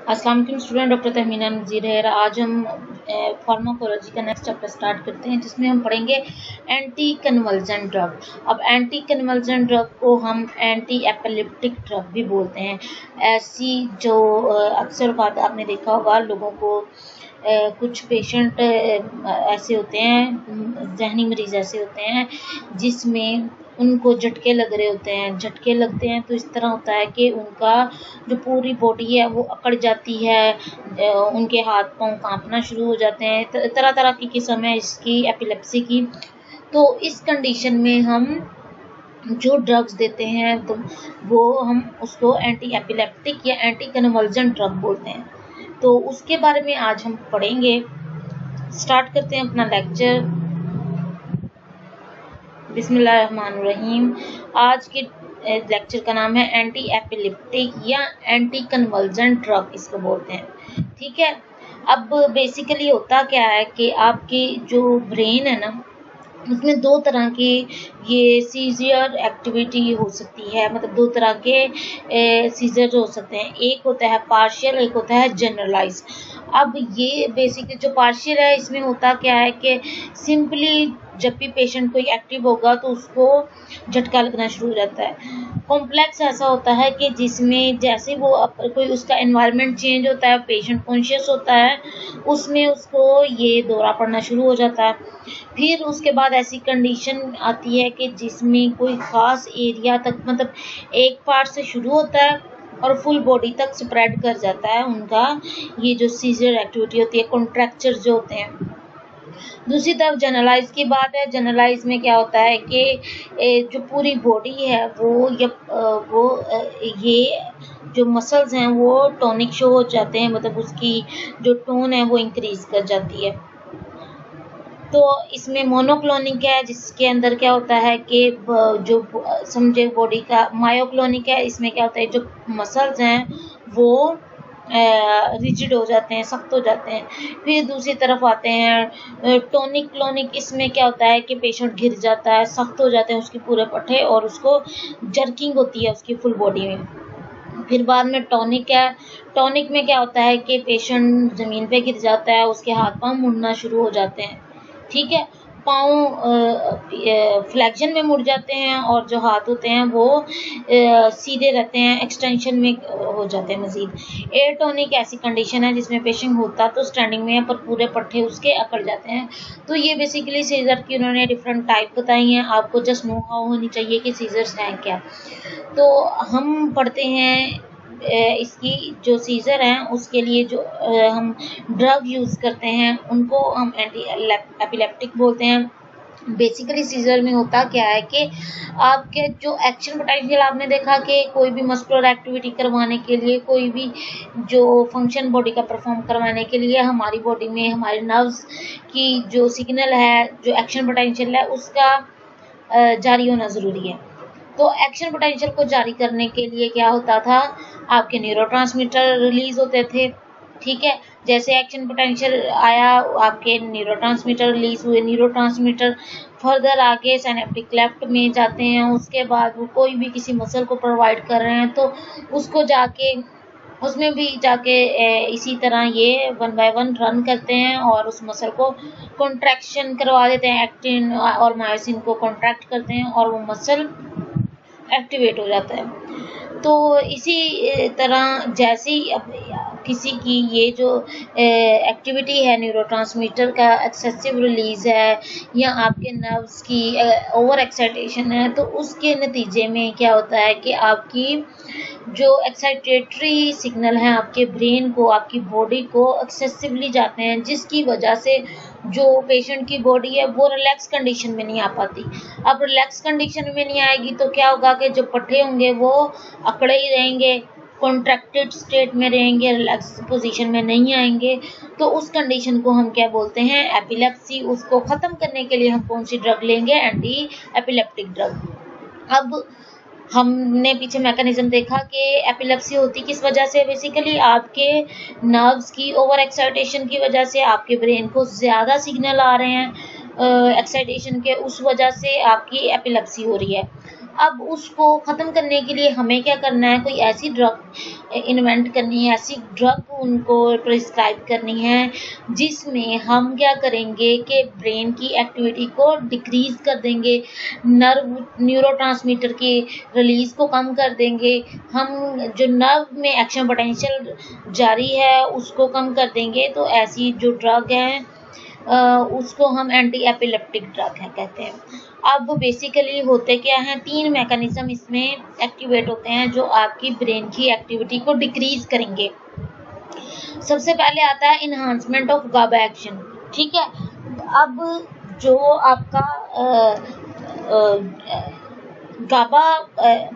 अस्सलाम वालेकुम student, doctor Tahmina नज़ीर है। आज हम फार्माकोलॉजी का नेक्स्ट चैप्टर स्टार्ट करते हैं, जिसमें हम पढ़ेंगे एंटी कन्वल्जेंट ड्रग। अब एंटी कन्वल्जेंट ड्रग को हम एंटी एपिलेप्टिक ड्रग भी बोलते हैं। ऐसी जो अक्सर बात आपने देखा होगा, लोगों को कुछ पेशेंट ऐसे होते हैं, जहनी मरीज ऐसे होते हैं जिसमें उनको झटके लग रहे होते हैं। झटके लगते हैं तो इस तरह होता है कि उनका जो पूरी बॉडी है वो अकड़ जाती है, उनके हाथ पांव कांपना शुरू हो जाते हैं। तरह तरह की किस्म है इसकी एपिलेप्सी की। तो इस कंडीशन में हम जो ड्रग्स देते हैं तो वो हम उसको एंटी एपिलेप्टिक या एंटी कन्वल्जेंट ड्रग बोलते हैं। तो उसके बारे में आज हम पढ़ेंगे। स्टार्ट करते हैं अपना लेक्चर। बिस्मिल्लाहिर्रहमानिर्रहीम। आज के लेक्चर का नाम है एंटी एपिलेप्टिक या एंटी कन्वल्जेंट ड्रग, इसको बोलते हैं। ठीक है। अब बेसिकली होता क्या है कि आपकी जो ब्रेन है ना, उसमें दो तरह की ये सीजर एक्टिविटी हो सकती है। मतलब दो तरह के सीजर हो सकते हैं। एक होता है पार्शियल, एक होता है जनरलाइज। अब ये बेसिकली जो पार्शियल है, इसमें होता क्या है कि सिंपली जब भी पेशेंट कोई एक्टिव होगा तो उसको झटका लगना शुरू हो जाता है। कॉम्प्लेक्स ऐसा होता है कि जिसमें जैसे वो कोई उसका एनवायरनमेंट चेंज होता है, पेशेंट कॉन्शियस होता है, उसमें उसको ये दौरा पड़ना शुरू हो जाता है। फिर उसके बाद ऐसी कंडीशन आती है कि जिसमें कोई ख़ास एरिया तक, मतलब एक पार्ट से शुरू होता है और फुल बॉडी तक स्प्रेड कर जाता है उनका ये जो सीजर एक्टिविटी होती है, कॉन्ट्रैक्चर जो होते हैं। दूसरी तरफ जनरलाइज की बात है। जनरलाइज में क्या होता है कि जो पूरी बॉडी है वो ये जो मसल्स हैं वो टोनिक शो हो जाते हैं, मतलब उसकी जो टोन है वो इंक्रीज कर जाती है। तो इसमें मोनोक्लोनिक है, जिसके अंदर क्या होता है कि जो समझे बॉडी का मायोक्लोनिक है, इसमें क्या होता है जो मसल्स हैं वो रिजिड हो जाते हैं, सख्त हो जाते हैं। फिर दूसरी तरफ आते हैं टोनिक क्लोनिक। इसमें क्या होता है कि पेशेंट गिर जाता है, सख्त हो जाते हैं उसके पूरे पट्टे और उसको जर्किंग होती है उसकी फुल बॉडी में। फिर बाद में टॉनिक है। टॉनिक में क्या होता है कि पेशेंट ज़मीन पे गिर जाता है, उसके हाथ पांव मुड़ना शुरू हो जाते हैं। ठीक है। पाँव फ्लेक्शन में मुड़ जाते हैं और जो हाथ होते हैं वो सीधे रहते हैं, एक्सटेंशन में हो जाते हैं मजीद। एयरटोनिक ऐसी कंडीशन है जिसमें पेशेंट होता तो स्टैंडिंग में है पर पूरे पट्टे उसके अकड़ जाते हैं। तो ये बेसिकली सीजर की उन्होंने डिफरेंट टाइप बताई हैं। आपको जस्ट नो हाउ होनी चाहिए कि सीजर्स हैं क्या। तो हम पढ़ते हैं इसकी जो सीजर हैं उसके लिए जो हम ड्रग यूज़ करते हैं उनको हम एंटी एपिलेप्टिक बोलते हैं। बेसिकली सीजर में होता क्या है कि आपके जो एक्शन पोटेंशियल, आपने देखा कि कोई भी मस्कुलर एक्टिविटी करवाने के लिए, कोई भी जो फंक्शन बॉडी का परफॉर्म करवाने के लिए हमारी बॉडी में हमारे नर्व्स की जो सिग्नल है, जो एक्शन पोटेंशियल है, उसका जारी होना ज़रूरी है। तो एक्शन पोटेंशियल को जारी करने के लिए क्या होता था, आपके न्यूरोट्रांसमीटर रिलीज होते थे। ठीक है। जैसे एक्शन पोटेंशियल आया, आपके न्यूरोट्रांसमीटर रिलीज हुए। न्यूरोट्रांसमीटर फर्दर आगे सिनेप्टिक क्लेफ्ट में जाते हैं। उसके बाद वो कोई भी किसी मसल को प्रोवाइड कर रहे हैं तो उसको जाके उसमें भी जाके इसी तरह ये 1 बाय 1 रन करते हैं और उस मसल को कॉन्ट्रैक्शन करवा देते हैं। एक्टिन और मायोसिन को कॉन्ट्रैक्ट करते हैं और वो मसल एक्टिवेट हो जाता है। तो इसी तरह जैसे ही किसी की ये जो एक्टिविटी है, न्यूरोट्रांसमीटर का एक्सेसिव रिलीज है या आपके नर्व्स की ओवर एक्साइटेशन है, तो उसके नतीजे में क्या होता है कि आपकी जो एक्साइटेटरी सिग्नल हैं आपके ब्रेन को, आपकी बॉडी को एक्सेसिवली जाते हैं, जिसकी वजह से जो पेशेंट की बॉडी है वो रिलैक्स कंडीशन में नहीं आ पाती। अब रिलैक्स कंडीशन में नहीं आएगी तो क्या होगा कि जो पट्टे होंगे वो अकड़े ही रहेंगे, कॉन्ट्रैक्टेड स्टेट में रहेंगे, रिलैक्स पोजीशन में नहीं आएंगे। तो उस कंडीशन को हम क्या बोलते हैं, एपिलेप्सी। उसको ख़त्म करने के लिए हम कौन सी ड्रग लेंगे, एंटी एपिलेप्टिक ड्रग। अब हमने पीछे मैकेनिज्म देखा कि एपिलेप्सी होती किस वजह से। बेसिकली आपके नर्व्स की ओवर एक्साइटेशन की वजह से आपके ब्रेन को ज़्यादा सिग्नल आ रहे हैं एक्साइटेशन के, उस वजह से आपकी एपिलेप्सी हो रही है। अब उसको ख़त्म करने के लिए हमें क्या करना है, कोई ऐसी ड्रग इन्वेंट करनी है, ऐसी ड्रग उनको प्रिस्क्राइब करनी है जिसमें हम क्या करेंगे कि ब्रेन की एक्टिविटी को डिक्रीज़ कर देंगे, न्यूरोट्रांसमीटर की रिलीज़ को कम कर देंगे, हम जो नर्व में एक्शन पोटेंशियल जारी है उसको कम कर देंगे। तो ऐसी जो ड्रग है उसको हम एंटी एपिलेप्टिक ड्रग है कहते हैं। अब बेसिकली होते क्या हैं, 3 मैकेनिज्म इसमें एक्टिवेट होते हैं जो आपकी ब्रेन की एक्टिविटी को डिक्रीज करेंगे। सबसे पहले आता है इन्हांसमेंट ऑफ गाबा एक्शन। ठीक है, अब जो आपका गाबा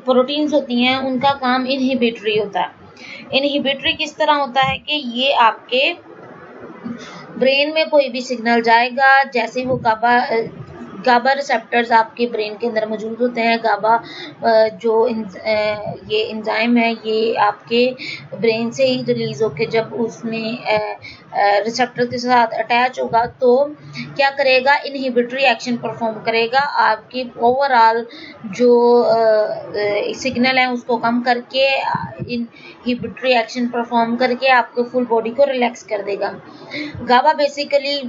प्रोटीन्स होती हैं उनका काम इनहिबिटरी होता है। इनहिबिटरी किस तरह होता है कि ये आपके ब्रेन में कोई भी सिग्नल जाएगा, जैसे वो गाबा रिसेप्टर्स आपके ब्रेन के अंदर मौजूद होते हैं। गाबा जो ये एंजाइम है ये आपके ब्रेन से ही रिलीज होके जब उसमें रिसेप्टर के साथ अटैच होगा तो क्या करेगा, इनहिबिटरी एक्शन परफॉर्म करेगा, आपकी ओवरऑल जो सिग्नल है उसको कम करके इनहिबिटरी एक्शन परफॉर्म करके आपको फुल बॉडी को रिलैक्स कर देगा। गाबा बेसिकली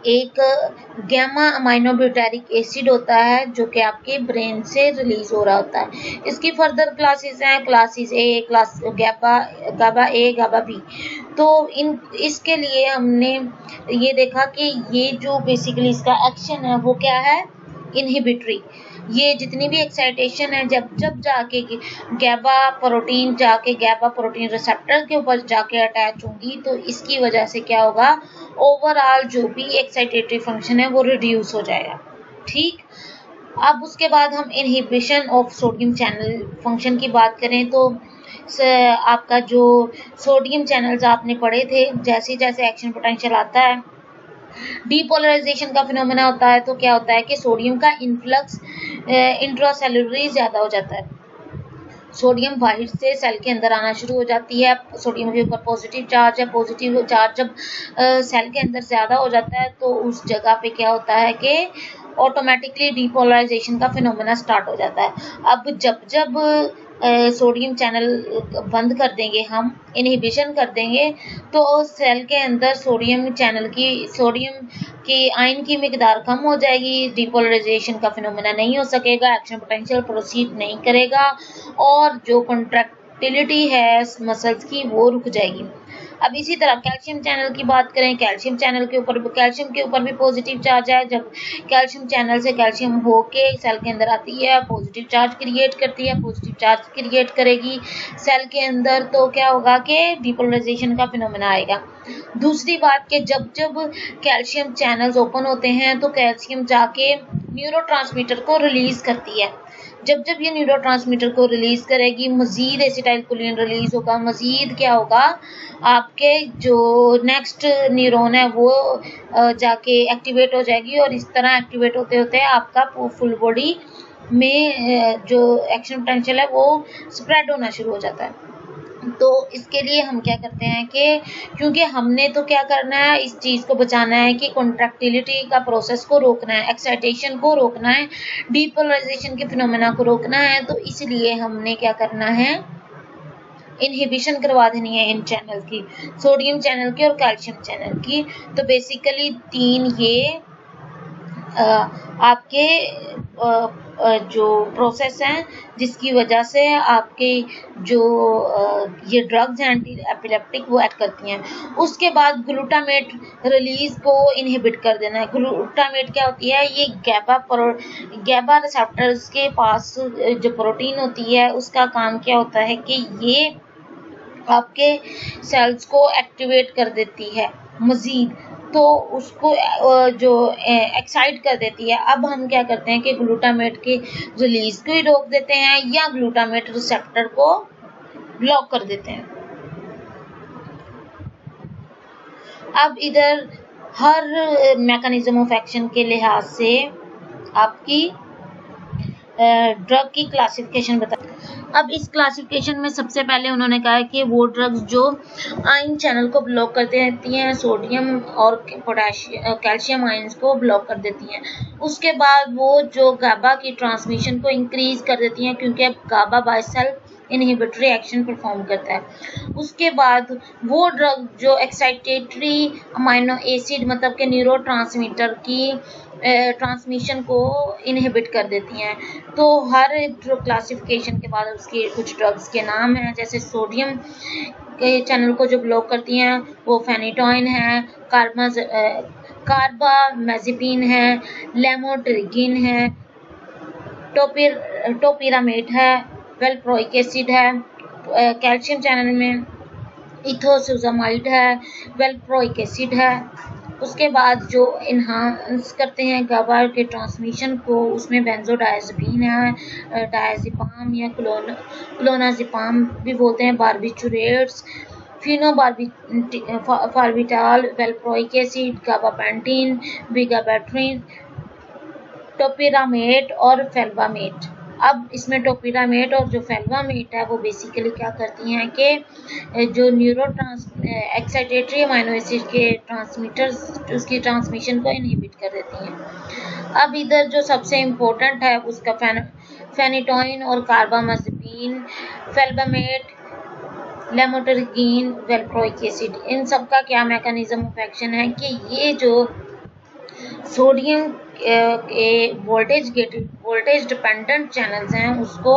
एक गैमा अमाइनोब्यूटारिक एसिड होता है जो कि आपके ब्रेन से रिलीज हो रहा होता है। इसकी फर्दर क्लासेस हैं, क्लासेस ए, क्लास गाबा ए, गाबा बी। तो इसके लिए हमने ये देखा कि ये जो बेसिकली इसका एक्शन है वो क्या है, इनहिबिटरी। ये जितनी भी एक्साइटेशन है जब जाके गैबा प्रोटीन रिसेप्टर के ऊपर जाके अटैच होंगी तो इसकी वजह से क्या होगा, ओवरऑल जो भी एक्साइटेटरी फंक्शन है वो रिड्यूस हो जाएगा। ठीक, अब उसके बाद हम inhibition of sodium channel function की बात करें तो आपका जो सोडियम चैनल्स आपने पढ़े थे, जैसे जैसे एक्शन पोटेंशियल आता है डीपोलराइजेशन का फिनोमेना होता है तो क्या होता है कि सोडियम का इन्फ्लक्स इंट्रासेलुलरी ज़्यादा हो जाता है। सोडियम बाहर से सेल के अंदर आना शुरू हो जाती है। सोडियम के ऊपर पॉजिटिव चार्ज है, पॉजिटिव चार्ज जब सेल के अंदर ज़्यादा हो जाता है तो उस जगह पे क्या होता है कि ऑटोमेटिकली डीपोलराइजेशन का फिनोमेना स्टार्ट हो जाता है। अब जब सोडियम चैनल बंद कर देंगे, हम इनहिबिशन कर देंगे तो सेल के अंदर सोडियम की आयन की मिकदार कम हो जाएगी, डीपोलराइजेशन का फिनोमेना नहीं हो सकेगा, एक्शन पोटेंशियल प्रोसीड नहीं करेगा और जो कॉन्ट्रैक्टिलिटी है मसल्स की वो रुक जाएगी। अब इसी तरह कैल्शियम चैनल की बात करें, कैल्शियम के ऊपर भी पॉजिटिव चार्ज है। जब कैल्शियम चैनल से कैल्शियम होके सेल के अंदर आती है, पॉजिटिव चार्ज क्रिएट करती है, पॉजिटिव चार्ज क्रिएट करेगी सेल के अंदर तो क्या होगा कि डीपोलराइजेशन का फिनोमेना आएगा। दूसरी बात कि जब कैल्शियम चैनल्स ओपन होते हैं तो कैल्शियम जाके न्यूरोट्रांसमीटर को रिलीज करती है। जब ये न्यूरोट्रांसमीटर को रिलीज करेगी मजीद एसिटाइलकोलिन रिलीज होगा, मजीद क्या होगा, आपके जो नेक्स्ट न्यूरॉन है वो जाके एक्टिवेट हो जाएगी और इस तरह एक्टिवेट होते होते आपका फुल बॉडी में जो एक्शन पोटेंशियल है वो स्प्रेड होना शुरू हो जाता है। तो इसके लिए हम क्या करते हैं कि क्योंकि हमने तो क्या करना है, इस चीज़ को बचाना है कि कॉन्ट्रैक्टिलिटी का प्रोसेस को रोकना है, एक्साइटेशन को रोकना है, डीपोलराइजेशन के फिनोमेना को रोकना है, तो इसलिए हमने क्या करना है, इनहिबिशन करवा देनी है इन चैनल की, सोडियम चैनल की और कैल्शियम चैनल की। तो बेसिकली 3 ये आपके जो प्रोसेस हैं जिसकी वजह से आपके जो ये ड्रग्स हैं एंटी एपिलेप्टिक वो एक्ट करती हैं। उसके बाद ग्लूटामेट रिलीज को इनहिबिट कर देना है। ग्लूटामेट क्या होती है, ये गैबा रिसेप्टर्स के पास जो प्रोटीन होती है उसका काम क्या होता है कि ये आपके सेल्स को एक्टिवेट कर देती है मजीद, तो उसको जो एक्साइट कर देती है। अब हम क्या करते हैं कि ग्लूटामेट के रिलीज को ही रोक देते हैं या ग्लूटामेट रिसेप्टर को ब्लॉक कर देते हैं। अब इधर हर मैकेनिज्म ऑफ एक्शन के लिहाज से आपकी ड्रग की क्लासिफिकेशन बता। अब इस क्लासिफिकेशन में सबसे पहले उन्होंने कहा है कि वो ड्रग्स जो आयन चैनल को ब्लॉक कर देती हैं, सोडियम और कैल्शियम आयंस को ब्लॉक कर देती हैं। उसके बाद वो जो गाबा की ट्रांसमिशन को इंक्रीज कर देती हैं, क्योंकि अब GABA by self inhibitory action perform करता है। उसके बाद वो ड्रग जो एक्साइटेटरी अमाइनो एसिड मतलब के न्यूरोट्रांसमीटर की ट्रांसमिशन को इनहिबिट कर देती हैं। तो हर क्लासिफिकेशन के बाद उसके कुछ ड्रग्स के नाम हैं, जैसे सोडियम के चैनल को जो ब्लॉक करती हैं वो फेनिटोइन है, कार्बामेज़ेपिन है, लेमोट्रिगिन है, टोपिरामेट है, वेलप्रोइक एसिड है, कैल्शियम चैनल में इथोसुजामाइड है, वेलप्रोइक एसिड है। उसके बाद जो इन्हांस करते हैं गाबा के ट्रांसमिशन को, उसमें बेंजोडायज़ेपिन है, डायज़ेपाम या क्लोनाज़ेपाम भी बोलते हैं, barbiturates, phenobarbital, valproic acid, gabapentin, vigabatrin, topiramate और फेल्बामेट। अब इसमें टोपिरामेट और जो फेल्बामेट है वो बेसिकली क्या करती हैं कि जो एक्साइटेटरी अमाइनो एसिड के ट्रांसमीटर्स उसकी ट्रांसमिशन को इनहिबिट कर देती हैं। अब इधर जो सबसे इम्पोर्टेंट है उसका फेनिटोइन और कार्बामेज़ेपिन, फेल्बामेट, लेमोट्रिगिन, वेलप्रोइक एसिड, इन सब का क्या मैकेनिज्म ऑफ एक्शन है कि ये जो सोडियम के वोल्टेज डिपेंडेंट चैनल्स हैं, उसको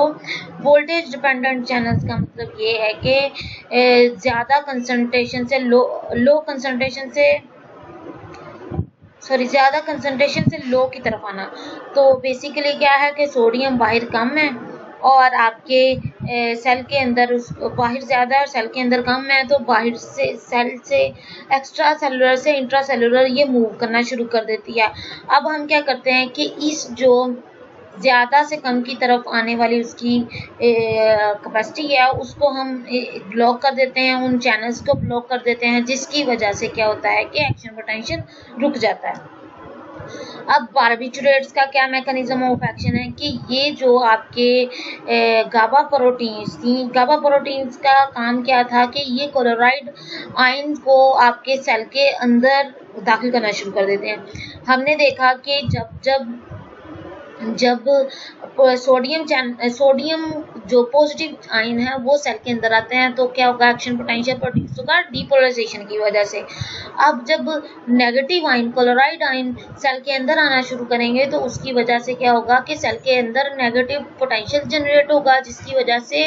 वोल्टेज डिपेंडेंट चैनल्स का मतलब ये है कि ज़्यादा कंसंट्रेशन से लो की तरफ आना। तो बेसिकली क्या है कि सोडियम बाहर कम है और आपके सेल के अंदर बाहर ज़्यादा है और सेल के अंदर कम है, तो बाहर से सेल से एक्स्ट्रा सेलुलर से इंट्रा सेलुलर ये मूव करना शुरू कर देती है। अब हम क्या करते हैं कि इस जो ज़्यादा से कम की तरफ आने वाली उसकी कैपेसिटी है उसको हम ब्लॉक कर देते हैं, उन चैनल्स को ब्लॉक कर देते हैं, जिसकी वजह से क्या होता है कि एक्शन पोटेंशियल रुक जाता है। अब बार्बिचुरेट्स का क्या मैकेनिज्म ऑफ एक्शन है कि ये जो आपके गाबा प्रोटीन्स का काम क्या था कि ये क्लोराइड आयन को आपके सेल के अंदर दाखिल करना शुरू कर देते हैं। हमने देखा कि जब सोडियम जो पॉजिटिव आयन है वो सेल के अंदर आते हैं तो क्या होगा, एक्शन पोटेंशियल प्रोड्यूस होगा डीपोलराइजेशन की वजह से। अब जब negative ion chloride ion cell के अंदर आना शुरू करेंगे तो उसकी वजह से क्या होगा कि सेल के अंदर नेगेटिव पोटेंशियल जनरेट होगा, जिसकी वजह से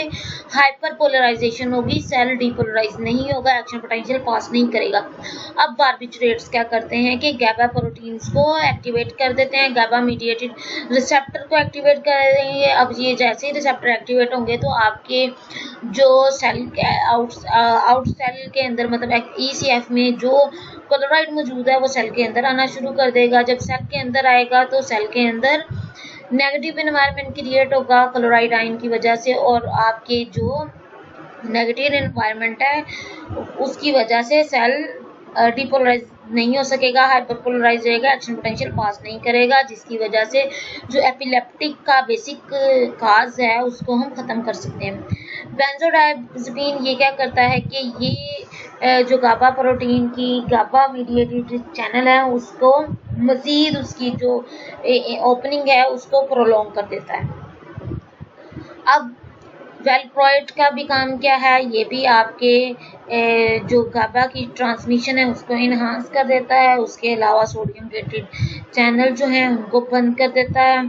हाइपर पोलराइजेशन होगी, सेल डीपोलराइज नहीं होगा, एक्शन पोटेंशियल पास नहीं करेगा। अब बार्बिचुरेट्स क्या करते हैं कि गाबा प्रोटीन्स को एक्टिवेट कर देते हैं, गाबा मीडिएटेड रिसेप्टर को एक्टिवेट कर देंगे। अब ये जैसे ही रिसेप्टर एक्टिवेट होंगे तो आपके जो सेल के आउट सेल के अंदर मतलब ECF में जो क्लोराइड मौजूद है वो सेल के अंदर आना शुरू कर देगा। जब सेल के अंदर आएगा तो सेल के अंदर नेगेटिव एनवायरनमेंट क्रिएट होगा क्लोराइड आयन की वजह से, और आपके जो नेगेटिव एनवायरनमेंट है उसकी वजह से सेल डीपोलराइज नहीं हो सकेगा, हाइपरपोलराइज रहेगा, एक्शन पोटेंशियल पास नहीं करेगा, जिसकी वजह से जो एपिलेप्टिक का बेसिक काज है उसको हम ख़त्म कर सकते हैं। बेंजोडायज़ेपिन ये क्या करता है कि ये जो गाबा प्रोटीन की गाबा मीडिएटेड चैनल है उसको मज़ीद उसकी जो ओपनिंग है उसको प्रोलॉन्ग कर देता है। अब वेलप्रोइट का भी काम क्या है, ये भी आपके जो गाबा की ट्रांसमिशन है उसको इन्हांस कर देता है। उसके अलावा सोडियम गेटेड चैनल जो हैं उनको बंद कर देता है,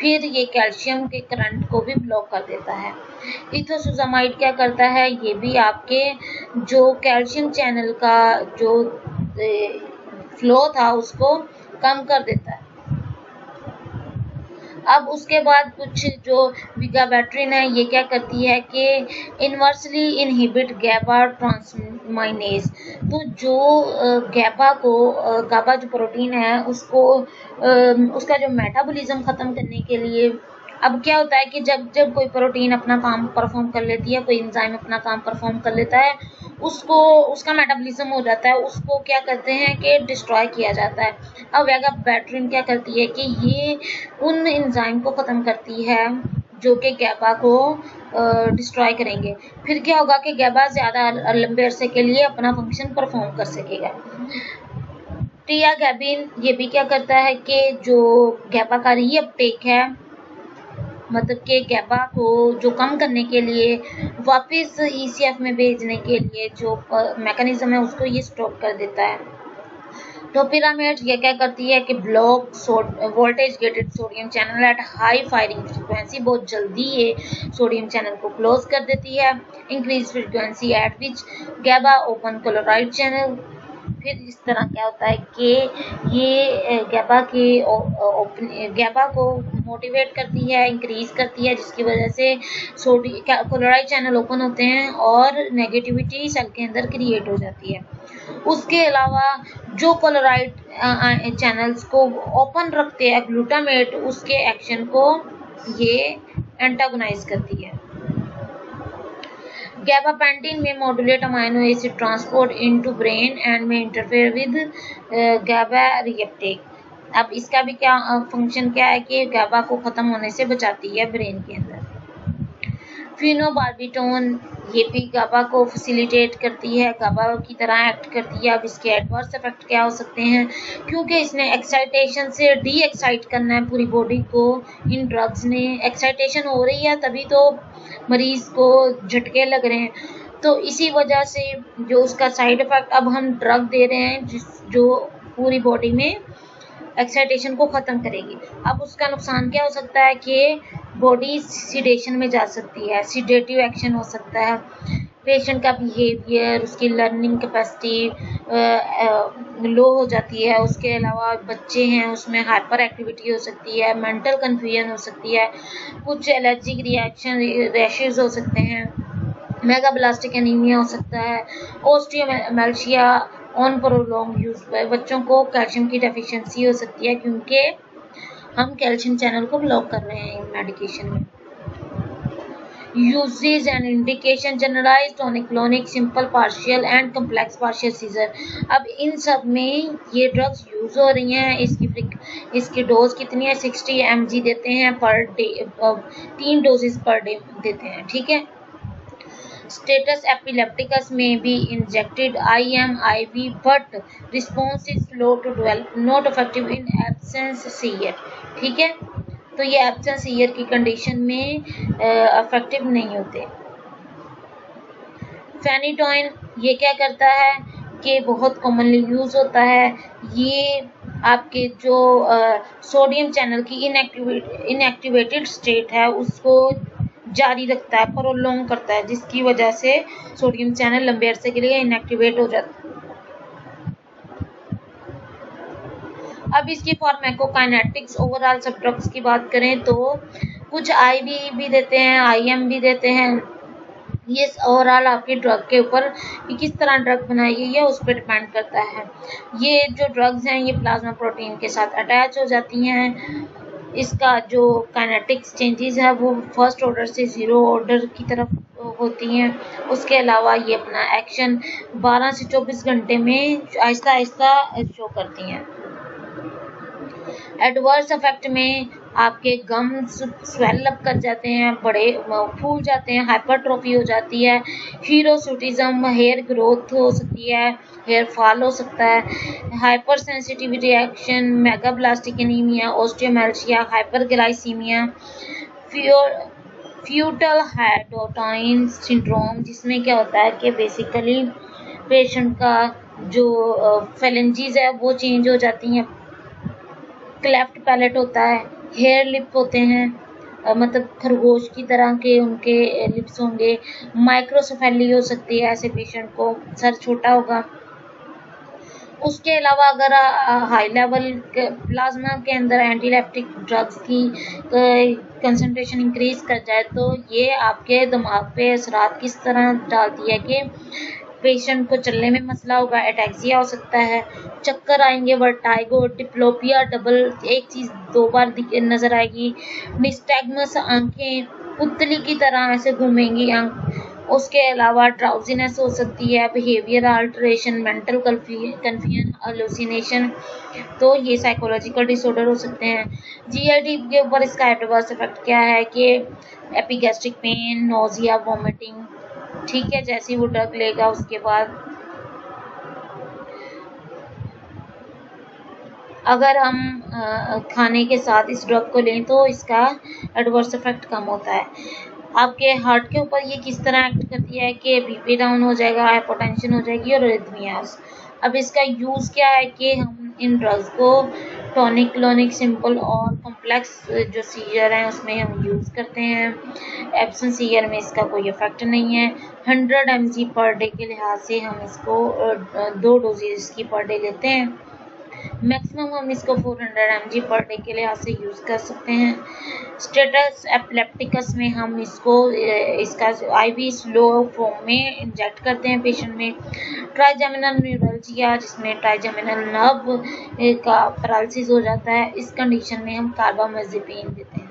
फिर ये कैल्शियम के करंट को भी ब्लॉक कर देता है। इथोसुजामाइड क्या करता है, ये भी आपके जो कैल्शियम चैनल का जो फ्लो था उसको कम कर देता है। अब उसके बाद कुछ जो विगाबैट्रिन है ये क्या करती है कि इन्वर्सली इनहिबिट गाबा ट्रांसमाइनेज। तो जो गाबा जो प्रोटीन है उसको उसका जो मेटाबॉलिज्म ख़त्म करने के लिए, अब क्या होता है कि जब कोई प्रोटीन अपना काम परफॉर्म कर लेती है, कोई एंजाइम अपना काम परफॉर्म कर लेता है, उसका मेटाबॉलिज्म हो जाता है, उसको क्या करते हैं कि डिस्ट्रॉय किया जाता है। अब विगाबैट्रिन क्या करती है कि ये उन एंजाइम को ख़त्म करती है जो कि गैबा को डिस्ट्रॉय करेंगे। फिर क्या होगा कि गैबा ज़्यादा लंबे अरसे के लिए अपना फंक्शन परफॉर्म कर सकेगा। टियागैबिन ये भी क्या करता है कि जो गैबा का रीअपटेक है, मतलब कि गैबा को जो कम करने के लिए वापस ECF में भेजने के लिए जो मैकेनिज्म है उसको ये स्टॉप कर देता है। टोपिरामेड ये क्या करती है कि block voltage gated sodium channel at high firing frequency, बहुत जल्दी ये सोडियम चैनल को क्लोज कर देती है। इंक्रीज फ्रीक्वेंसी एट विच गैबा ओपन क्लोराइड चैनल। फिर इस तरह क्या होता है कि ये गैबा को मोटिवेट करती है, इंक्रीज करती है, जिसकी वजह से क्लोराइड चैनल ओपन होते हैं और नेगेटिविटी सेल के अंदर क्रिएट हो जाती है। उसके अलावा जो क्लोराइड चैनल्स को ओपन रखते हैं ग्लूटामेट, उसके एक्शन को ये एंटागोनाइज करती है। Gabapentin may modulate amino acid transport into brain and may interfere with GABA reuptake। अब इसका भी क्या फंक्शन क्या है कि GABA को खत्म होने से बचाती है ब्रेन के अंदर। फिनोबार्बिटोन ये भी GABA को फैसिलिटेट करती है, GABA की तरह एक्ट करती है। अब इसके एडवर्स इफेक्ट क्या हो सकते हैं, क्योंकि इसने एक्साइटेशन से डी एक्साइट करना है पूरी बॉडी को। इन ड्रग्स ने एक्साइटेशन हो रही है तभी तो मरीज को झटके लग रहे हैं, तो इसी वजह से जो उसका साइड इफेक्ट, अब हम ड्रग दे रहे हैं जो पूरी बॉडी में एक्साइटेशन को ख़त्म करेगी। अब उसका नुकसान क्या हो सकता है कि बॉडी सिडेशन में जा सकती है, सिडेटिव एक्शन हो सकता है। पेशेंट का बिहेवियर, उसकी लर्निंग कैपेसिटी लो हो जाती है। उसके अलावा बच्चे हैं उसमें हाइपर एक्टिविटी हो सकती है, मेंटल कन्फ्यूजन हो सकती है, कुछ एलर्जिक रिएक्शन रैशेज हो सकते हैं, मेगाब्लास्टिक एनीमिया हो सकता है, ओस्टियोमेलासिया ऑन प्रोलॉन्ग यूज पर बच्चों को कैल्शियम की डेफिशिएंसी हो सकती है, क्योंकि हम कैल्शियम चैनल को ब्लॉक कर रहे हैं मेडिकेशन में। Uses and indication generalized tonic-clonic simple partial and complex partial seizure। अब इन सब में ये ड्रग्स यूज हो रही हैं। इसकी डोज कितनी है, 60 mg देते हैं per day, 3 doses per day देते हैं, ठीक है। Status epilepticus may be injected IM, IV, but response is slow to develop, not effective in absence seizure, ठीक है। तो ये एब्सेंस सीजर की कंडीशन में इफेक्टिव नहीं होते। फेनिटोइन ये क्या करता है कि बहुत कॉमनली यूज होता है। ये आपके जो सोडियम चैनल की इनएक्टिवेटेड स्टेट है उसको जारी रखता है, प्रोलॉन्ग करता है, जिसकी वजह से सोडियम चैनल लंबे अरसे के लिए इनएक्टिवेट हो जाता है। अब इसकी फार्माकोकाइनेटिक्स ओवरऑल सब ड्रग्स की बात करें तो कुछ IV भी देते हैं, IM भी देते हैं। ये ओवरऑल आपके ड्रग के ऊपर कि किस तरह ड्रग बनाई गई है उस पर डिपेंड करता है। ये जो ड्रग्स हैं ये प्लाज्मा प्रोटीन के साथ अटैच हो जाती हैं। इसका जो काइनेटिक्स चेंजेस है वो फर्स्ट ऑर्डर से 0 ऑर्डर की तरफ होती हैं। उसके अलावा ये अपना एक्शन 12 से 24 घंटे में आहिस्ता आहिस्ता शो करती हैं। एडवर्स इफेक्ट में आपके गम्स स्वेल अप कर जाते हैं, बड़े फूल जाते हैं, हाइपरट्रोफी हो जाती है, हीरोसूटिज्म, हेयर ग्रोथ हो सकती है, हेयर फॉल हो सकता है, hyper sensitive reaction, megaloblastic anaemia, osteomalacia, hyperglycaemia, foetal hydantoin syndrome, जिसमें क्या होता है कि बेसिकली पेशेंट का जो फेलेंजीज है वो चेंज हो जाती हैं, क्लेफ्ट पैलेट होता है, हेयर लिप होते हैं, मतलब खरगोश की तरह के उनके लिप्स होंगे, माइक्रोसेफेली हो सकती है, ऐसे पेशेंट को सर छोटा होगा। उसके अलावा अगर हाई लेवल प्लाज्मा के अंदर एंटीलेप्टिक ड्रग्स की कंसंट्रेशन इंक्रीज कर जाए तो ये आपके दिमाग पे असरात किस तरह डालती है कि पेशेंट को चलने में मसला होगा, एटैक्सिया हो सकता है, चक्कर आएंगे, वर्टाइगो, डिप्लोपिया डबल, एक चीज़ 2 बार नजर आएगी, निस्टैग्मस, आंखें पुतली की तरह ऐसे घूमेंगी आंख, उसके अलावा ड्राउजीनेस हो सकती है, behaviour alteration, mental confusion, hallucination, तो ये साइकोलॉजिकल डिसऑर्डर हो सकते हैं। जीआईडी के ऊपर इसका एडवर्स इफेक्ट क्या है कि एपिगैस्ट्रिक पेन, नोजिया, वॉमिटिंग, ठीक है, जैसे वो ड्रग लेगा उसके बाद अगर हम खाने के साथ इस ड्रग को लें तो इसका एडवर्स इफेक्ट कम होता है। आपके हार्ट के ऊपर ये किस तरह एक्ट करती है कि बीपी डाउन हो जाएगा, हाइपोटेंशन हो जाएगी और अरिथमियास। अब इसका यूज़ क्या है कि हम इन ड्रग्स को टॉनिक, क्लोनिक, सिंपल और कॉम्प्लेक्स जो सीजर हैं उसमें हम यूज़ करते हैं। एब्सेंट सीजर में इसका कोई इफेक्ट नहीं है। 100 mg पर डे के लिहाज से हम इसको 2 डोजेज की पर डे लेते हैं। मैक्सिमम हम इसको 400 mg पर डे के लिहाज से यूज़ कर सकते हैं। स्टेटस एपिलेप्टिकस में हम इसका IV स्लो फॉर्म में इंजेक्ट करते हैं पेशेंट में। ट्राइजेमिनल न्यूरल्जिया जिसमें ट्राइजेमिनल नर्व का पैरालिसिस हो जाता है, इस कंडीशन में हम कार्बामेज़ेपिन देते हैं।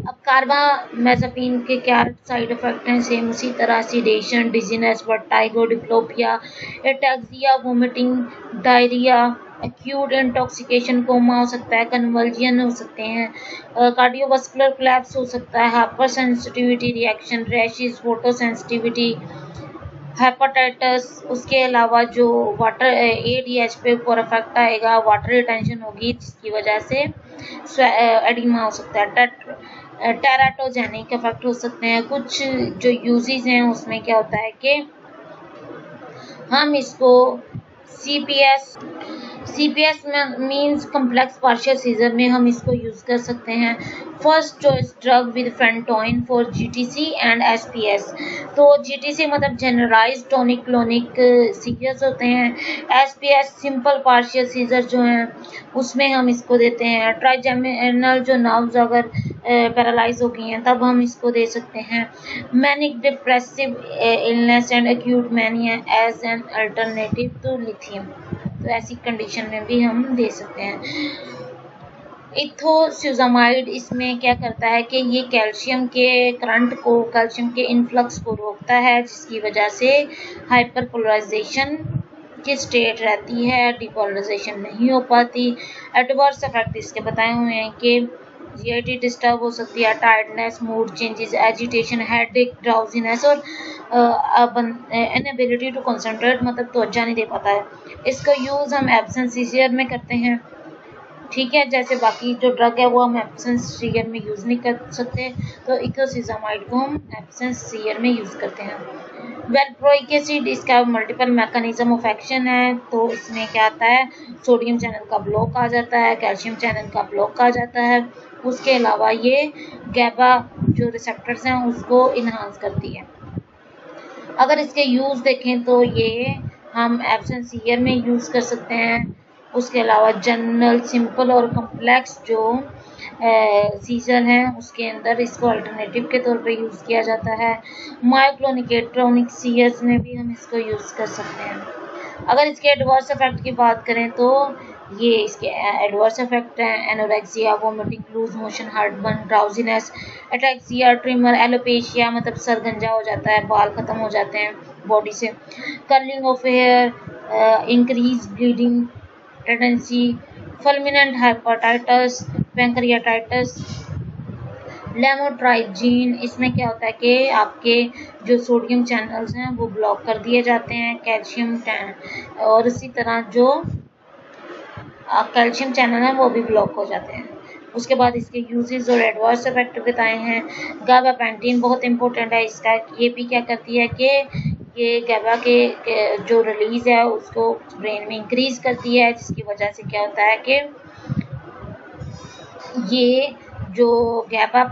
अब कार्बामेज़ेपिन के क्या साइड इफेक्ट हैं, सेम उसी तरह sedation, dizziness, vertigo, diplopia, ataxia, vomiting, diarrhoea, acute intoxication, coma हो सकता है, कन्वर्जन हो सकते हैं, कार्डियोवास्कुलर कोलैप्स हो सकता है, hyper sensitivity reaction, rashes, photo sensitivity, hepatitis. उसके अलावा जो वाटर ADH पे ऊपर इफेक्ट आएगा, वाटर रिटेंशन होगी जिसकी वजह से एडिमा हो सकता है, टेराटोजेनिक इफेक्ट हो सकते हैं। कुछ जो यूजेस हैं उसमें क्या होता है कि हम इसको CPS में मींस कम्प्लेक्स पार्शियल सीजर में हम इसको यूज़ कर सकते हैं। First choice drug with phenytoin for GTC and SPS। तो GTC मतलब जनरलाइज्ड टॉनिक क्लोनिक सीजर्स होते हैं। SPS सिंपल पार्शियल सीजर जो हैं उसमें हम इसको देते हैं। ट्राइजेमिनल जो नर्व्स अगर पैरालाइज हो गई हैं तब हम इसको दे सकते हैं। Manic depressive illness and acute mania as an alternative to lithium, तो ऐसी कंडीशन में भी हम दे सकते हैं। इथोसिज़ामाइड इसमें क्या करता है कि ये कैल्शियम के करंट को, कैल्शियम के इन्फ्लक्स को रोकता है जिसकी वजह से हाइपरपोलराइजेशन की स्टेट रहती है, डिपोलराइजेशन नहीं हो पाती। एडवर्स इफेक्ट इसके बताए हुए हैं कि जीआईटी डिस्टर्ब हो सकती है, tiredness, mood changes, agitation, headache, drowsiness और इनएबिलिटी टू कंसंट्रेट, मतलब तवज्जो नहीं दे पाता है। इसका यूज़ हम एब्सेंट सीजर में करते हैं, ठीक है, जैसे बाकी जो ड्रग है वो हम एब्सेंट सीजर में यूज़ नहीं कर सकते, तो इथोसिज़ामाइड को हम एब्सेंट सीजर में यूज़ करते हैं। वेलप्रोइक एसिड इसका मल्टीपल मैकेनिज्म ऑफ एक्शन है, तो इसमें क्या आता है, सोडियम चैनल का ब्लॉक आ जाता है, कैल्शियम चैनल का ब्लॉक आ जाता है। उसके अलावा ये गैबा जो रिसेप्टर्स हैं उसको इन्हांस करती है। अगर इसके यूज़ देखें तो ये हम एब्सेंट सीजर में यूज़ कर सकते हैं। उसके अलावा जनरल, सिंपल और कम्प्लेक्स जो सीजर हैं उसके अंदर इसको अल्टरनेटिव के तौर पे यूज़ किया जाता है। मायोक्लोनिक एट्रोनिक सीजर्स में भी हम इसको यूज़ कर सकते हैं। अगर इसके एडवर्स इफेक्ट की बात करें तो ये इसके एडवर्स इफेक्ट हैं, anorexia, vomiting, loose motion, heartburn, drowsiness, ataxia, tremor, alopecia मतलब सर गंजा हो जाता है, बाल खत्म हो जाते हैं बॉडी से, curling of hair, increase bleeding tendency, fulminant hepatitis, pancreatitis, lamotrigine. इसमें क्या होता है कि आपके जो सोडियम चैनल्स हैं वो ब्लॉक कर दिए जाते हैं, कैल्शियम और इसी तरह जो कैल्शियम चैनल है वो भी ब्लॉक हो जाते हैं। उसके बाद इसके यूजेस और एडवर्स इफेक्ट बताए हैं। गाबापेंटिन बहुत इंपॉर्टेंट है इसका, ये भी क्या करती है कि ये गैबा के जो रिलीज है उसको ब्रेन में इंक्रीज करती है, जिसकी वजह से क्या होता है कि ये जो गैबा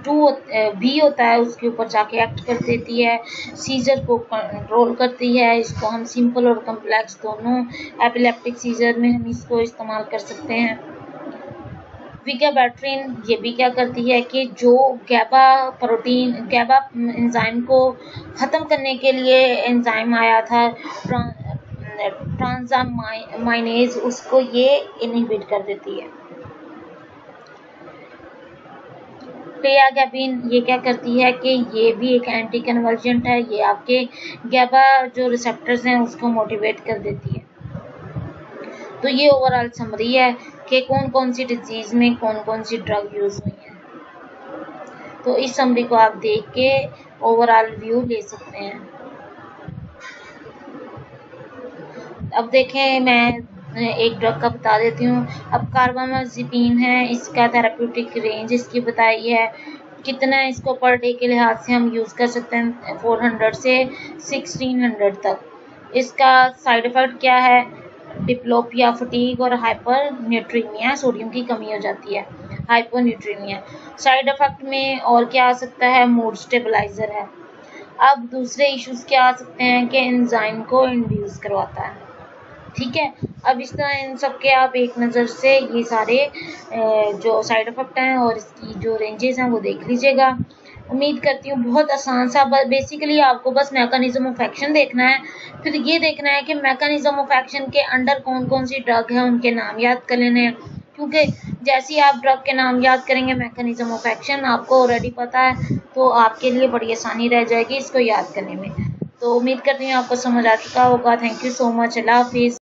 2 भी होता है उसके ऊपर जाके एक्ट कर देती है, सीजर को कंट्रोल करती है। इसको हम सिंपल और कम्प्लेक्स दोनों एपिलेप्टिक सीजर में हम इसको इस्तेमाल कर सकते हैं। विगाबैट्रिन ये भी क्या करती है कि जो गैबा एंजाइम को ख़त्म करने के लिए एंजाइम आया था ट्रांसामाइनेज, उसको ये इनहिबिट कर देती है। क्लियागैबिन ये क्या करती है कि ये भी एक एंटी कन्वर्जेंट है, ये आपके गैबा जो रिसेप्टर्स हैं उसको मोटिवेट कर देती है। तो ये ओवरऑल समरी है कि कौन कौन सी डिजीज में कौन कौन सी ड्रग यूज हुई है। तो इस समरी को आप देख के ओवरऑल व्यू ले सकते हैं। अब देखें, मैं एक ड्रग का बता देती हूँ। अब कार्बामाज़ेपिन है, इसका थेराप्यूटिक रेंज इसकी बताई है, कितना इसको पर डे के लिहाज से हम यूज़ कर सकते हैं 400 से 1600 तक। इसका साइड इफ़ेक्ट क्या है? डिप्लोपिया, फटीग और हाइपर न्यूट्रीमिया, सोडियम की कमी हो जाती है, हाइपोन्यूट्रीमिया। साइड इफ़ेक्ट में और क्या आ सकता है? मूड स्टेबलाइज़र है। अब दूसरे इश्यूज क्या आ सकते हैं कि एंजाइम को इंड्यूस करवाता है। ठीक है, अब इस तरह इन सब के आप एक नज़र से ये सारे जो साइड इफ़ेक्ट हैं और इसकी जो रेंजेस हैं वो देख लीजिएगा। उम्मीद करती हूँ बहुत आसान सा, बेसिकली आपको बस मैकेनिज्म ऑफ एक्शन देखना है, फिर ये देखना है कि मैकेनिज्म ऑफ एक्शन के अंडर कौन कौन सी ड्रग है उनके नाम याद कर लेने हैं, क्योंकि जैसे ही आप ड्रग के नाम याद करेंगे मैकेनिज्म ऑफ एक्शन आपको ऑलरेडी पता है, तो आपके लिए बड़ी आसानी रह जाएगी इसको याद करने में। तो उम्मीद करती हूँ आपको समझ आ चुका होगा। Thank you so much. अल्लाह हाफिज़।